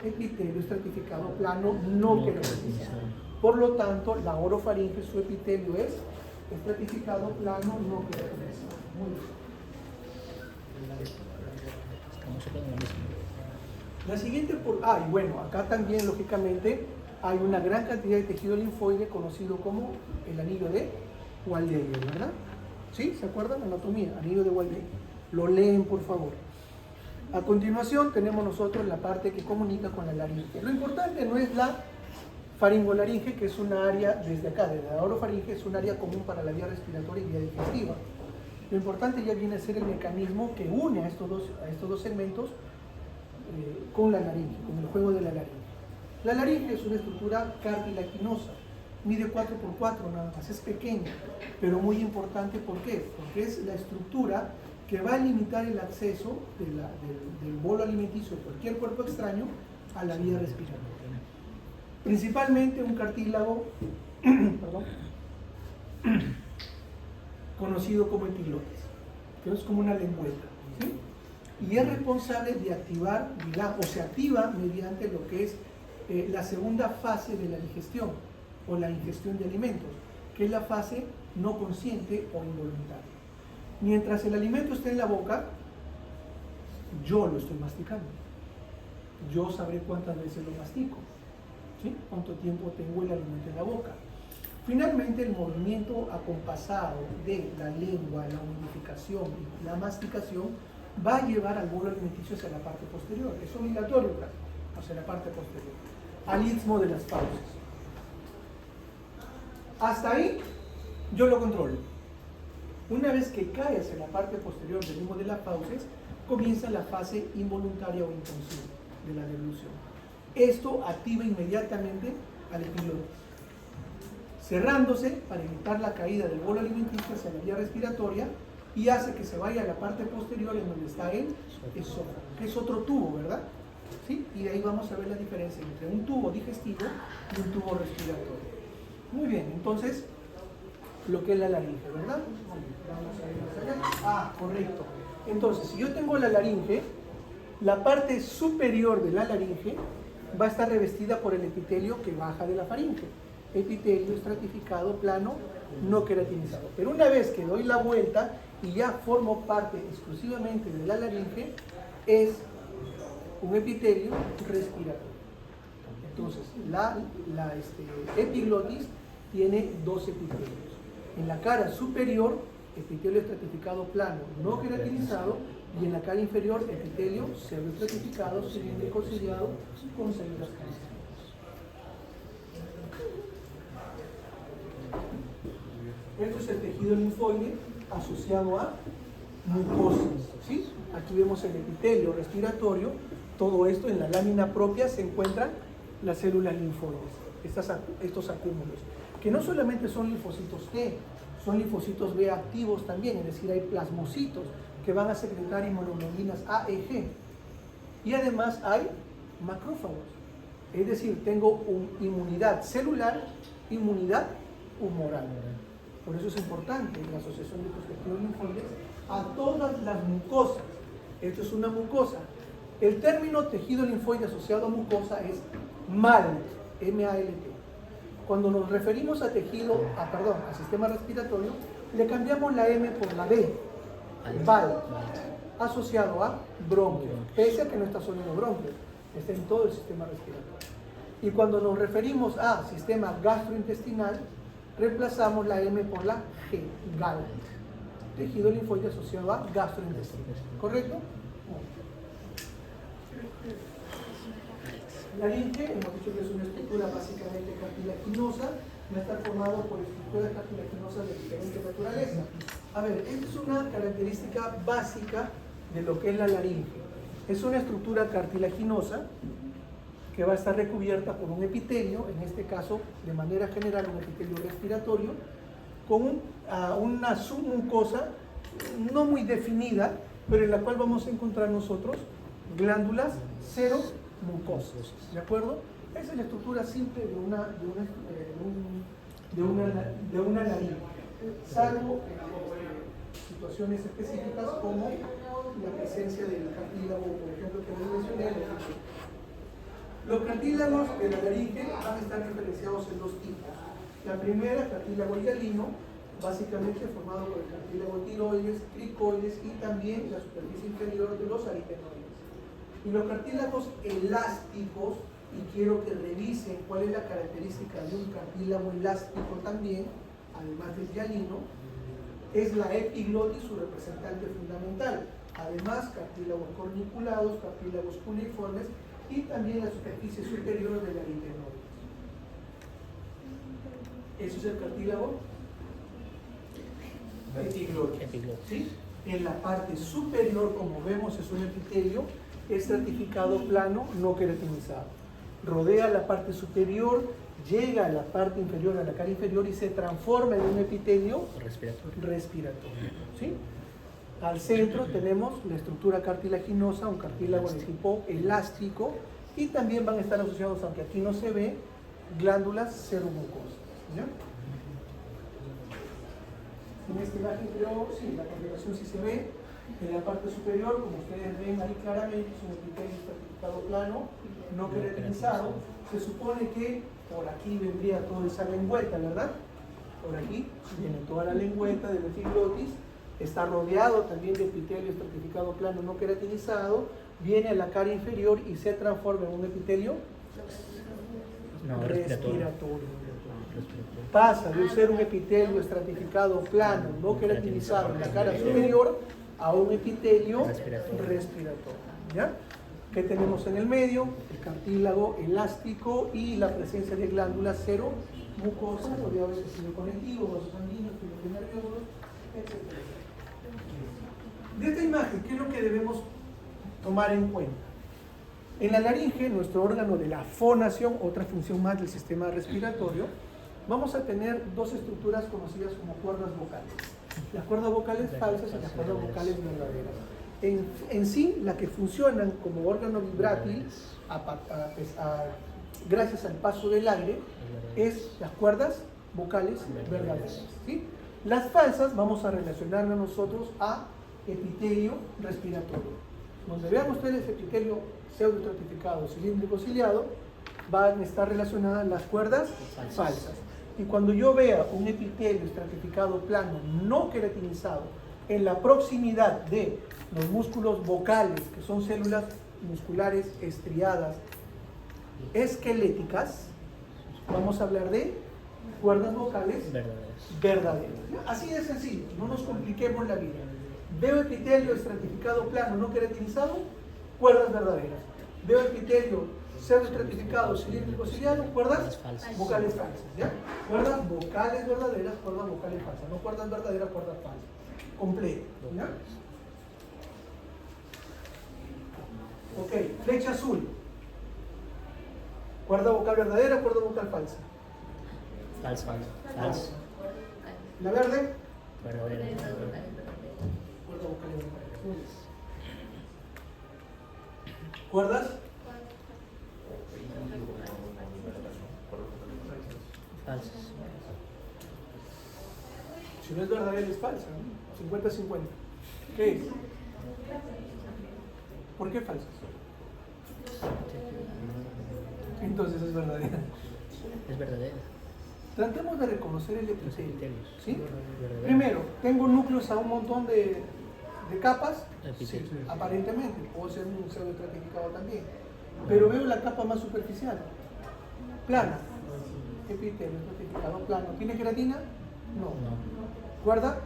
Epitelio estratificado plano no queratinizado. Por lo tanto, la orofaringe, su epitelio es estratificado plano no queratinizado. Muy bien. Estamos hablando de lo mismo. La siguiente, y bueno, acá también lógicamente hay una gran cantidad de tejido linfoide conocido como el anillo de Waldeyer, ¿verdad? ¿Sí? ¿Se acuerdan? Anatomía, anillo de Waldeyer. Lo leen, por favor. A continuación tenemos nosotros la parte que comunica con la laringe. Lo importante no es la faringolaringe, que es una área desde acá, desde la orofaringe, es un área común para la vía respiratoria y vía digestiva. Lo importante ya viene a ser el mecanismo que une a estos dos segmentos con la laringe, con el juego de la laringe. La laringe es una estructura cartilaginosa, mide 4x4 nada más, es pequeña, pero muy importante. ¿Por qué? Porque es la estructura que va a limitar el acceso del bolo alimenticio de cualquier cuerpo extraño a la vía respiratoria. Principalmente un cartílago conocido como epiglotis, que es como una lengüeta, ¿sí? Y es responsable de activar, digamos, o se activa mediante lo que es la segunda fase de la digestión o la ingestión de alimentos, que es la fase no consciente o involuntaria. Mientras el alimento esté en la boca, yo lo estoy masticando. Yo sabré cuántas veces lo mastico, ¿sí? Cuánto tiempo tengo el alimento en la boca. Finalmente, el movimiento acompasado de la lengua, la humidificación y la masticación va a llevar al bolo alimenticio hacia la parte posterior. Es obligatorio, claro, hacia la parte posterior, al istmo de las fauces. Hasta ahí yo lo controlo. Una vez que cae hacia la parte posterior del istmo de las fauces, comienza la fase involuntaria o inconsciente de la deglución. Esto activa inmediatamente al epiglotis, cerrándose para evitar la caída del bolo alimenticio hacia la vía respiratoria y hace que se vaya a la parte posterior en donde está el esófago, que es otro tubo, ¿verdad? ¿Sí? Y de ahí vamos a ver la diferencia entre un tubo digestivo y un tubo respiratorio. Muy bien, entonces, lo que es la laringe, ¿verdad? Vamos a ver más allá. Correcto. Entonces, si yo tengo la laringe, la parte superior de la laringe va a estar revestida por el epitelio que baja de la faringe. Epitelio estratificado, plano, no queratinizado. Pero una vez que doy la vuelta y ya formo parte exclusivamente de la laringe, es un epitelio respiratorio. Entonces, la epiglotis tiene dos epitelios. En la cara superior, epitelio estratificado plano, no queratinizado, y en la cara inferior, epitelio pseudoestratificado, cilíndrico ciliado, con células cancerosas. Esto es el tejido linfoide asociado a mucosa, ¿sí? Aquí vemos el epitelio respiratorio. Todo esto en la lámina propia se encuentran las células linfoides, estos acúmulos, que no solamente son linfocitos T, son linfocitos B activos también, es decir, hay plasmocitos que van a secretar inmunoglobulinas A e G. Y además hay macrófagos, es decir, tengo inmunidad celular, inmunidad humoral. Por eso es importante la asociación de los tejidos linfoides a todas las mucosas. Esto es una mucosa. El término tejido linfoide asociado a mucosa es MALT, M-A-L-T. Cuando nos referimos a al sistema respiratorio, le cambiamos la M por la B, BAL, asociado a bronquios, pese a que no está solo en los bronquios, está en todo el sistema respiratorio. Y cuando nos referimos a sistema gastrointestinal, reemplazamos la M por la G, GAL, tejido linfoide asociado a gastrointestinal. ¿Correcto? La laringe, hemos dicho que es una estructura básicamente cartilaginosa, va a estar formado por estructuras cartilaginosas de diferente naturaleza. A ver, esta es una característica básica de lo que es la laringe. Es una estructura cartilaginosa que va a estar recubierta por un epitelio, en este caso, de manera general, un epitelio respiratorio, con una submucosa no muy definida, pero en la cual vamos a encontrar nosotros glándulas seromucosas, ¿de acuerdo? Esa es la estructura simple de una laringe, salvo situaciones específicas como la presencia del cartílago, por ejemplo, que les mencioné. Los cartílagos de la laringe van a estar diferenciados en dos tipos. La primera, cartílago hialino, básicamente formado por el cartílago tiroides, cricoides y también la superficie inferior de los aritenoides. Y los cartílagos elásticos, y quiero que revisen cuál es la característica de un cartílago elástico también, además del hialino, es la epiglotis, su representante fundamental. Además, cartílagos corniculados, cartílagos cuneiformes y también la superficie superior del aritenoides. ¿Eso es el cartílago? Epiglotis. ¿Sí? En la parte superior, como vemos, es un epitelio estratificado plano, no queratinizado. Rodea la parte superior, llega a la parte inferior, a la cara inferior, y se transforma en un epitelio respiratorio. ¿Sí? Al centro tenemos la estructura cartilaginosa, un cartílago de tipo elástico, y también van a estar asociados, aunque aquí no se ve, glándulas seromucosas. ¿Ya? En esta imagen creo, sí, la configuración sí se ve. En la parte superior, como ustedes ven ahí claramente, es un epitelio estratificado plano, no queratinizado. Se supone que por aquí vendría toda esa lengüeta, ¿verdad? Por aquí viene toda la lengüeta del epiglotis, está rodeado también de epitelio estratificado plano no queratinizado, viene a la cara inferior y se transforma en un epitelio respiratorio. Pasa de ser un epitelio estratificado plano no queratinizado en la cara superior a un epitelio respiratorio. ¿Ya? ¿Qué tenemos en el medio? El cartílago elástico y la presencia de glándulas seromucosas, rodeado de tejido conectivo, vasos sanguíneos, fibros nerviosos, etc. De esta imagen, ¿qué es lo que debemos tomar en cuenta? En la laringe, nuestro órgano de la fonación, otra función más del sistema respiratorio, vamos a tener dos estructuras conocidas como cuerdas vocales. Las cuerdas vocales falsas y las cuerdas vocales verdaderas. En sí, las que funcionan como órgano vibrátil gracias al paso del aire es las cuerdas vocales verdaderas. ¿Sí? Las falsas vamos a relacionarlas nosotros a epitelio respiratorio. Donde vean ustedes epitelio pseudoestratificado cilíndrico ciliado, van a estar relacionadas las cuerdas falsas. Y cuando yo vea un epitelio estratificado plano no queratinizado en la proximidad de los músculos vocales, que son células musculares estriadas esqueléticas, vamos a hablar de cuerdas vocales verdaderas. Así de sencillo, no nos compliquemos la vida. Veo epitelio estratificado plano no queratinizado, cuerdas verdaderas. Veo epitelio pseudoestratificado cilíndrico ciliado, cuerdas vocales falsas. ¿Ya? Cuerdas vocales verdaderas, cuerdas vocales falsas. No cuerdas verdaderas, cuerdas falsas. Completo. ¿Ya? Ok, flecha azul. Cuerda vocal verdadera, cuerda vocal falsa. Falsa. La verde. Verdadera. Cuerda vocal verdadera. ¿Cuerdas? Falsas. Si no es verdadera, es falsa, ¿no? 50-50. ¿Qué es? ¿Por qué falsas? Entonces es verdadera. Es verdadera. Tratemos de reconocer el epitelio. ¿Sí? Verdadera. Primero, tengo núcleos a un montón de capas. Epitelio. Sí, aparentemente, puede ser un pseudoestratificado también. Pero veo la capa más superficial, plana. Epitelio estratificado plano. ¿Tiene queratina? No. ¿Guarda?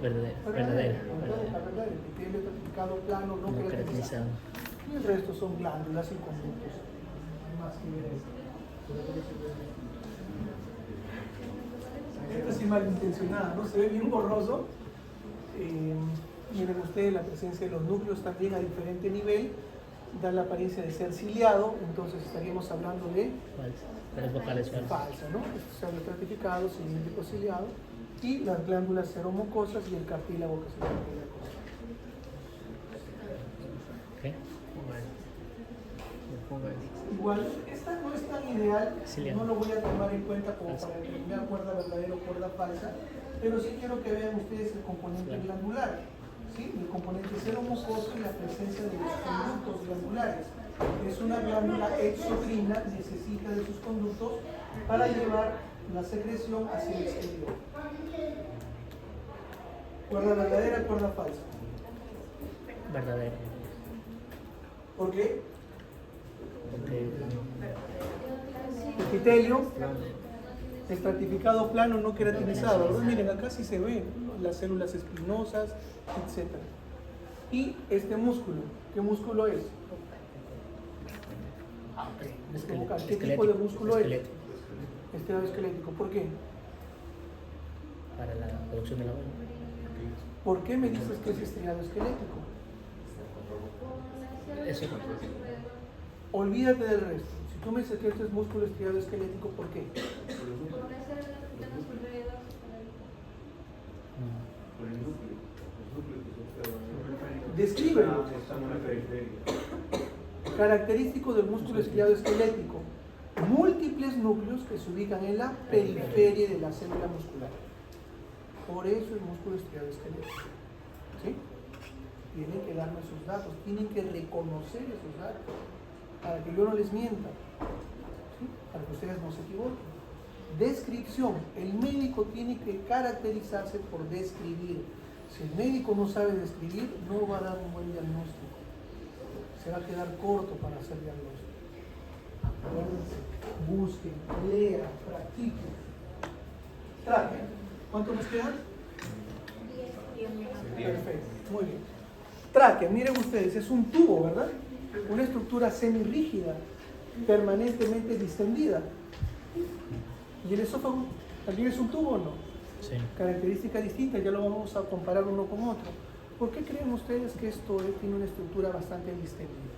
Verdadera. Verdadera. Epitelio estratificado plano, no queratinizado. Y el resto son glándulas y conductos. Más que ver esto. Esta sí malintencionada, ¿no? Se ve bien borroso. Miren ustedes la presencia de los núcleos también a diferente nivel. Da la apariencia de ser ciliado, entonces estaríamos hablando de Las vocales falsa, ¿no? Pseudoestratificado, cilíndrico ciliado, y las glándulas seromucosas y el cartílago que se llama la cosa. ¿Qué? Igual, esta no es tan ideal, Ciliado. no lo voy a tomar en cuenta como para determinar cuerda verdadera o cuerda falsa, pero sí quiero que vean ustedes el componente glandular. ¿Sí? El componente seromucoso y la presencia de los conductos glandulares. Es una glándula exocrina, necesita de sus conductos para llevar la secreción hacia el exterior. Cuerda verdadera, cuerda falsa. Verdadera. ¿Por qué? Porque Epitelio estratificado plano no queratinizado. Ahora miren, acá sí se ven, ¿no? Las células espinosas, etc. Y este músculo, ¿qué músculo es? ¿Qué tipo de músculo es? Estriado esquelético. ¿Por qué? Para la producción de la huella. ¿Por qué me dices que es estriado esquelético? Eso. Olvídate del resto. Si tú me dices que esto es músculo estriado esquelético, ¿por qué? Descríbelo. Característico del músculo estriado esquelético: múltiples núcleos que se ubican en la periferia de la célula muscular. Por eso el músculo estriado esquelético. ¿Sí? Tienen que darme esos datos, tienen que reconocer esos datos, para que yo no les mienta, ¿sí? Para que ustedes no se equivoquen. Descripción: el médico tiene que caracterizarse por describir. Si el médico no sabe describir, no va a dar un buen diagnóstico. Se va a quedar corto para hacer diagnóstico. Acuérdense, busquen, lean, practiquen. Tráquea. ¿Cuánto nos queda? 10. Perfecto, muy bien. Tráquea, miren ustedes, es un tubo, ¿verdad? Una estructura semirrígida, permanentemente distendida. ¿Y el esófago también es un tubo o no? Sí. Características distintas, ya lo vamos a comparar uno con otro. ¿Por qué creen ustedes que esto tiene una estructura bastante distendida?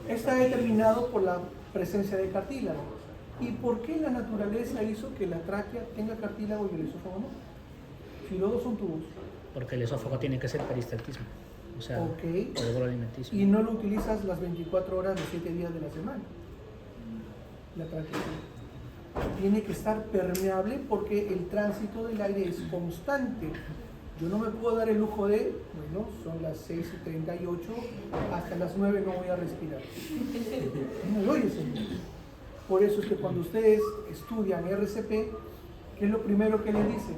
Está determinado por la presencia de cartílago. ¿Y por qué la naturaleza hizo que la tráquea tenga cartílago y el esófago no? Si los dos son tubos. Porque el esófago tiene que ser peristaltismo. O sea, Ok. corredor alimenticio. Y no lo utilizas las 24 horas de 7 días de la semana. La tráquea tiene que estar permeable porque el tránsito del aire es constante. Yo no me puedo dar el lujo de, bueno, son las 6:38, hasta las 9 no voy a respirar. No me oye, señor. Por eso es que cuando ustedes estudian RCP, ¿qué es lo primero que les dicen?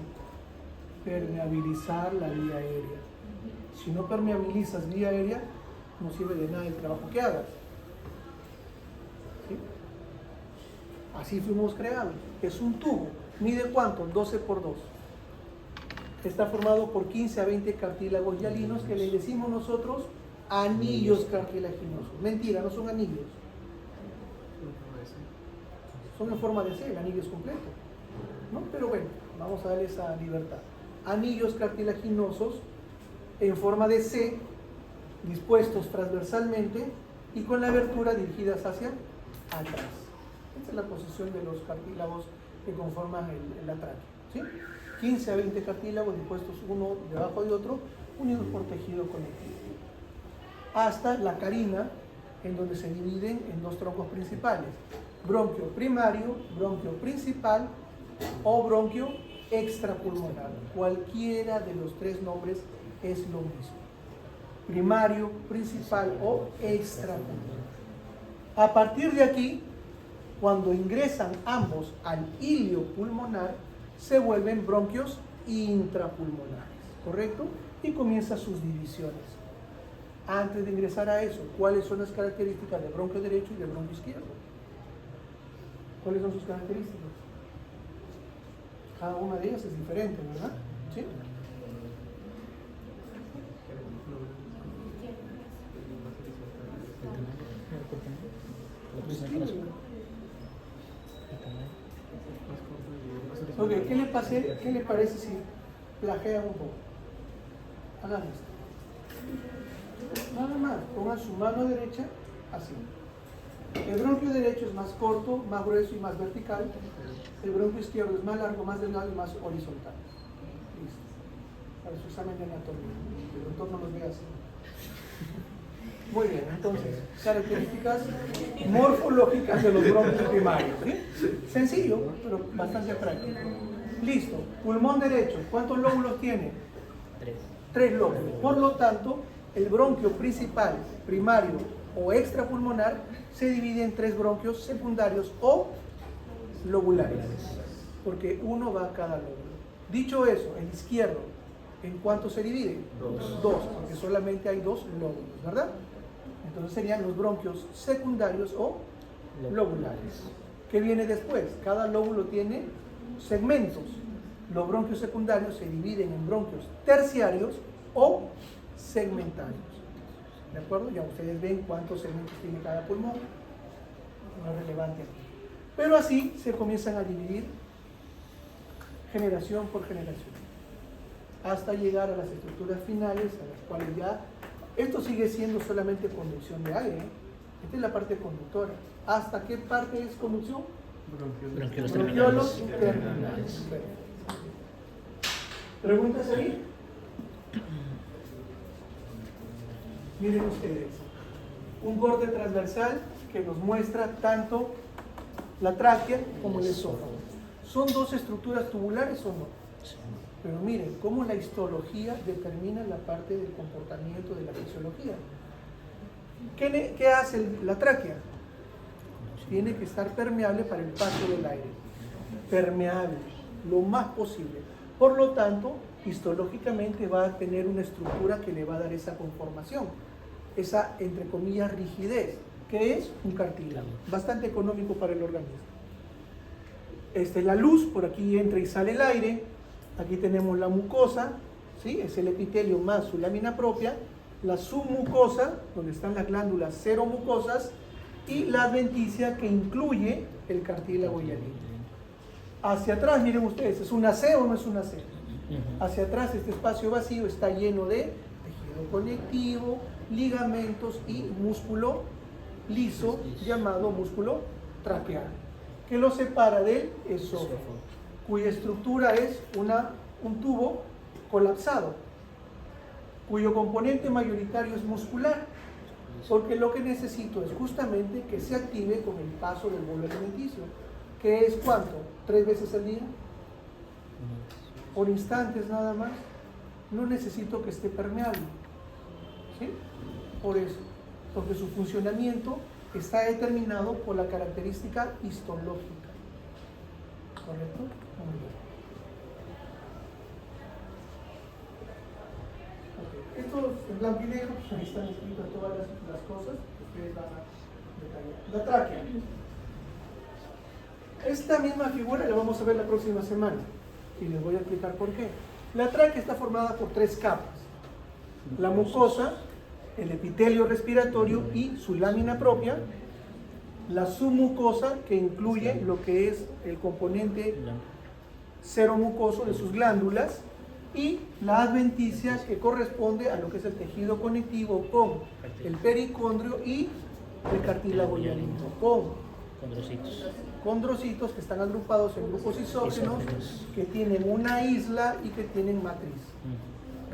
Permeabilizar la vía aérea. Si no permeabilizas vía aérea, no sirve de nada el trabajo que hagas. ¿Sí? Así fuimos creados. Es un tubo. ¿Mide cuánto? 12 por 2. Está formado por 15 a 20 cartílagos hialinos que le decimos nosotros anillos cartilaginosos. Mentira, no son anillos. Son en forma de C, el anillo es completo. ¿No? Pero bueno, vamos a darle esa libertad. Anillos cartilaginosos en forma de C, dispuestos transversalmente y con la abertura dirigidas hacia atrás. Esta es la posición de los cartílagos que conforman la tráquea. ¿Sí? 15 a 20 cartílagos dispuestos uno debajo de otro, unidos por tejido conectivo. Hasta la carina, en donde se dividen en dos troncos principales: bronquio primario, bronquio principal o bronquio extrapulmonar. Cualquiera de los tres nombres es lo mismo: primario, principal o extrapulmonar. A partir de aquí, cuando ingresan ambos al ilio pulmonar, se vuelven bronquios intrapulmonares, ¿correcto? Y comienzan sus divisiones. Antes de ingresar a eso, ¿cuáles son las características de bronquio derecho y de bronquio izquierdo? ¿Cuáles son sus características? Cada una de ellas es diferente, ¿verdad? ¿Sí? Ok, ¿qué le parece si plagean un poco? Hagan esto. Nada más, pongan su mano derecha así. El bronquio derecho es más corto, más grueso y más vertical. El bronquio izquierdo es más largo, más delgado y más horizontal. Listo. Para su examen de anatomía. El doctor no los ve así. Muy bien, entonces, características morfológicas de los bronquios primarios. ¿Sí? Sencillo, pero bastante práctico. Listo. Pulmón derecho, ¿cuántos lóbulos tiene? 3. 3 lóbulos. Por lo tanto, el bronquio principal, primario o extrapulmonar se divide en 3 bronquios secundarios o lobulares, porque uno va a cada lóbulo. Dicho eso, el izquierdo, ¿En cuánto se divide? Dos, porque solamente hay dos lóbulos, ¿verdad? Entonces serían los bronquios secundarios o lobulares. ¿Qué viene después? Cada lóbulo tiene segmentos. Los bronquios secundarios se dividen en bronquios terciarios o segmentarios. ¿De acuerdo? Ya ustedes ven cuántos segmentos tiene cada pulmón. No es relevante aquí. Pero así se comienzan a dividir generación por generación, hasta llegar a las estructuras finales, a las cuales ya, esto sigue siendo solamente conducción de aire, ¿eh? Esta es la parte conductora. ¿Hasta qué parte es conducción? Bronquiolos Bronquiolos terminales. terminales. ¿Preguntas ahí? Miren ustedes, un borde transversal que nos muestra tanto la tráquea como el esófago. ¿Son dos estructuras tubulares o no? Pero miren cómo la histología determina la parte del comportamiento de la fisiología. ¿Qué hace la tráquea? Tiene que estar permeable para el paso del aire. Permeable, lo más posible. Por lo tanto, histológicamente va a tener una estructura que le va a dar esa conformación, esa, entre comillas, rigidez, que es un cartílago, bastante económico para el organismo. La luz, por aquí entra y sale el aire. Aquí tenemos la mucosa, ¿sí? Es el epitelio más su lámina propia, la submucosa, donde están las glándulas seromucosas, y la adventicia, que incluye el cartílago y el hilo. Hacia atrás, miren ustedes, ¿es una C o no es una C? Hacia atrás, este espacio vacío está lleno de tejido conectivo, ligamentos y músculo liso, llamado músculo traqueal, que lo separa del esófago, cuya estructura es un tubo colapsado, cuyo componente mayoritario es muscular, porque lo que necesito es justamente que se active con el paso del bolo alimenticio, que es ¿cuánto? 3 veces al día, por instantes nada más. No necesito que esté permeable, ¿sí? Por eso, porque su funcionamiento está determinado por la característica histológica. ¿Correcto? Muy bien. Okay. Esto en blanco y negro, pues ahí están escritas todas las cosas que ustedes van a detallar. La tráquea. Esta misma figura la vamos a ver la próxima semana y les voy a explicar por qué. La tráquea está formada por 3 capas: la mucosa, el epitelio respiratorio y su lámina propia, la submucosa, que incluye lo que es el componente seromucoso de sus glándulas, y la adventicia, que corresponde a lo que es el tejido conectivo con el pericondrio y el cartílago hialino, con condrocitos que están agrupados en grupos isógenos, que tienen una isla y que tienen matriz.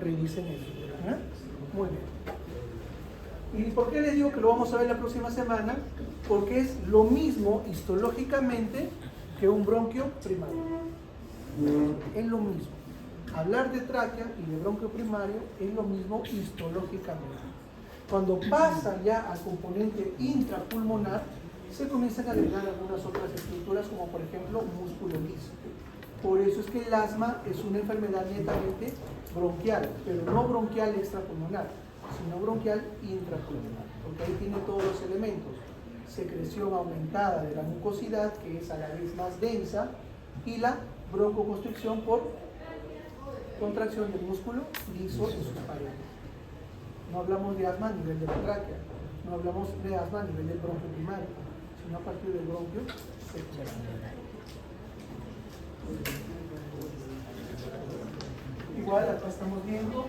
Revisen eso. ¿Eh? Muy bien. ¿Y por qué les digo que lo vamos a ver la próxima semana? Porque es lo mismo histológicamente que un bronquio primario. Es lo mismo. Hablar de tráquea y de bronquio primario es lo mismo histológicamente. Cuando pasa ya al componente intrapulmonar, se comienzan a agregar algunas otras estructuras, como por ejemplo músculo liso. Por eso es que el asma es una enfermedad netamente bronquial, pero no bronquial extrapulmonar, sino bronquial intrapulmonar, porque ahí tiene todos los elementos: secreción aumentada de la mucosidad, que es a la vez más densa, y la broncoconstricción por contracción del músculo liso en sus paredes. No hablamos de asma a nivel de la tráquea, no hablamos de asma a nivel del bronquio primario, sino a partir del bronquio secundario. Igual acá estamos viendo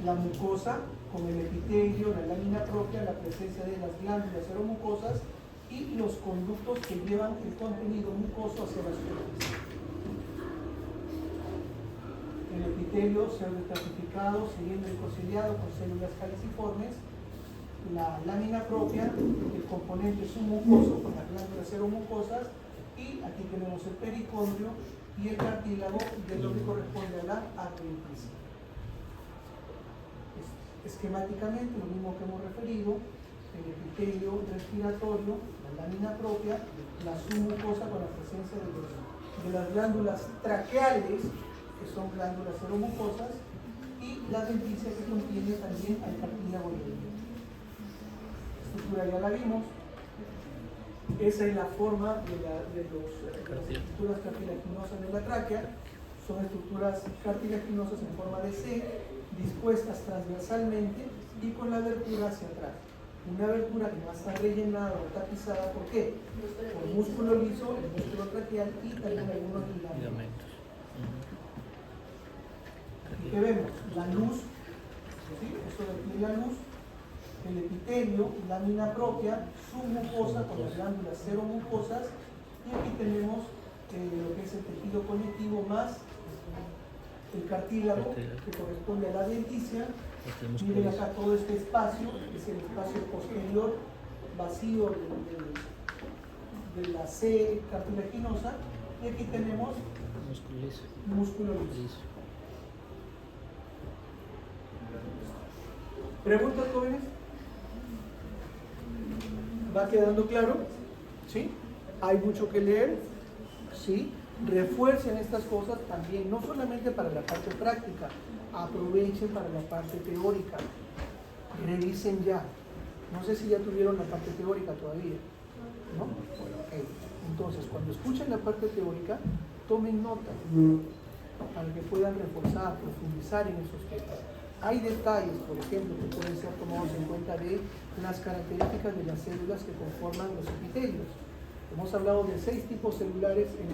la mucosa con el epitelio, la lámina propia, la presencia de las glándulas seromucosas y los conductos que llevan el contenido mucoso hacia las células. El epitelio pseudoestratificado, cilíndrico ciliado con células caliciformes, la lámina propia, el componente submucoso con las glándulas seromucosas, y aquí tenemos el pericondrio y el cartílago de lo que corresponde a la adventicia. Esquemáticamente, lo mismo que hemos referido: el epitelio respiratorio, la lámina propia, la submucosa con la presencia de las glándulas traqueales, que son glándulas seromucosas, y la denticia que contiene también al cartílago del diente. La estructura ya la vimos. Esa es la forma de las estructuras cartilaginosas de la tráquea. Son estructuras cartilaginosas en forma de C, dispuestas transversalmente y con la abertura hacia atrás. Una abertura que va a estar rellenada o tapizada, ¿por qué? Por músculo liso, el músculo traqueal y también algunos ligamentos. Aquí que vemos la luz, ¿sí? Eso de aquí la luz, el epitelio, lámina propia, submucosa con las glándulas seromucosas, y aquí tenemos lo que es el tejido conectivo más el cartílago que corresponde a la denticia. Miren acá todo este espacio, es el espacio posterior vacío de la C cartilaginosa, y aquí tenemos músculo liso. ¿Preguntas, jóvenes? ¿Va quedando claro? ¿Sí? ¿Hay mucho que leer? ¿Sí? Refuercen estas cosas también, no solamente para la parte práctica, aprovechen para la parte teórica, revisen ya. No sé si ya tuvieron la parte teórica todavía, ¿no? Bueno, okay. Entonces, cuando escuchen la parte teórica, tomen nota para que puedan reforzar, profundizar en esos temas. Hay detalles, por ejemplo, que pueden ser tomados en cuenta de las características de las células que conforman los epitelios. Hemos hablado de 6 tipos celulares en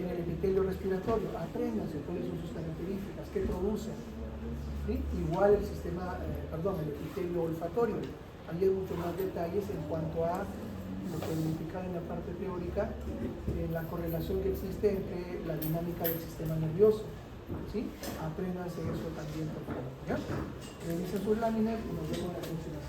el epitelio respiratorio. Apréndanse cuáles son sus características, qué producen. ¿Sí? Igual el el epitelio olfatorio. Ahí hay muchos más detalles en cuanto a lo que identificar en la parte teórica, la correlación que existe entre la dinámica del sistema nervioso. ¿Sí? Apréndanse eso también, por favor. ¿Ya? Revisen sus láminas y nos vemos en la próxima.